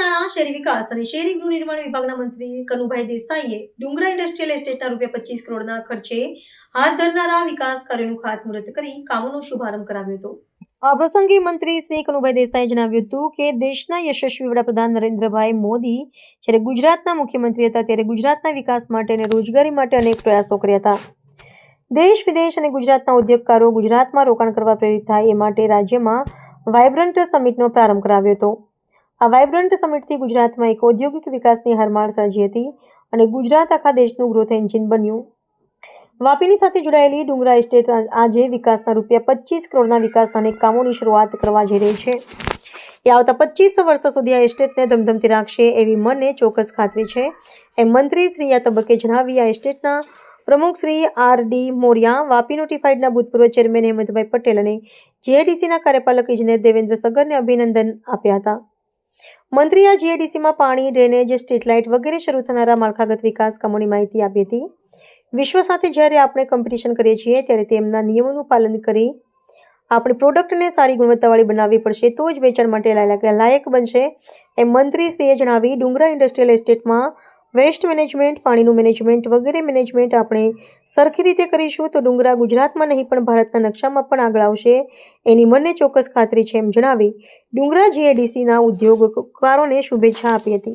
નાણાં, શહેરી વિકાસ અને શહેરી ગૃહ નિર્માણ વિભાગના મંત્રી કનુભાઈ દેસાઈએ ડુંગરા ઇન્ડસ્ટ્રીયલ એસ્ટેટના ₹25 કરોડના ખર્ચે હાથ ધરનારા વિકાસ કાર્યોનું ખાતમુહૂર્ત કરી કામોનો શુભારંભ કરાવ્યો હતો। આ પ્રસંગે મંત્રી શ્રી કનુભાઈ દેસાઈએ જણાવ્યું હતું કે દેશના યશસ્વી વડાપ્રધાન નરેન્દ્રભાઈ મોદી જ્યારે ગુજરાતના મુખ્યમંત્રી હતા ત્યારે ગુજરાતના વિકાસ માટે અને રોજગારી માટે અનેક પ્રયાસો કર્યા હતા। દેશ વિદેશ અને ગુજરાતના ઉદ્યોગકારો ગુજરાતમાં રોકાણ કરવા પ્રેરિત થાય એ માટે રાજ્યમાં વાઇબ્રન્ટ સમિટનો પ્રારંભ કરાવ્યો હતો। આ વાઇબ્રન્ટ સમિટથી ગુજરાતમાં એક ઔદ્યોગિક વિકાસની હારમાળ સર્જી હતી અને ગુજરાત આખા દેશનું ગ્રોથ એન્જિન બન્યું। વાપીની સાથે જોડાયેલી ડુંગરા એસ્ટેટ આજે વિકાસના ₹25 કરોડના વિકાસના અનેક કામોની શરૂઆત કરવા જઈ રહી છે। એ આવતા 25 વર્ષો સુધી આ એસ્ટેટને ધમધમતી રાખશે એવી મને ચોક્કસ ખાતરી છે, એમ મંત્રી શ્રી આ તબક્કે જણાવી આ એસ્ટેટના પ્રમુખ શ્રી R.D. મોરિયા, વાપી નોટિફાઈડના ભૂતપૂર્વ ચેરમેન હેમંતભાઈ પટેલ અને GIDCના કાર્યપાલક ઇજનેર દેવેન્દ્ર સગરને અભિનંદન આપ્યા હતા। મંત્રીએ આ GIDCમાં પાણી, ડ્રેનેજ, સ્ટ્રીટ લાઇટ વગેરે શરૂ થનારા માળખાગત વિકાસ કામોની માહિતી આપી હતી। વિશ્વ સાથે જ્યારે આપણે કોમ્પિટિશન કરીએ છીએ ત્યારે તેમના નિયમોનું પાલન કરી આપણી પ્રોડક્ટને સારી ગુણવત્તાવાળી બનાવવી પડશે, તો જ વેચાણ માટે લાયક બનશે, એમ મંત્રીશ્રીએ જણાવી। ડુંગરા ઇન્ડસ્ટ્રીયલ એસ્ટેટમાં વેસ્ટ મેનેજમેન્ટ, પાણીનું મેનેજમેન્ટ વગેરે મેનેજમેન્ટ આપણે સરખી રીતે કરીશું તો ડુંગરા ગુજરાતમાં નહીં પણ ભારતના નકશામાં પણ આગળ આવશે એની મને ચોક્કસ ખાતરી છે, એમ જણાવી ડુંગરા GIDCના ઉદ્યોગકારોને શુભેચ્છા આપી હતી।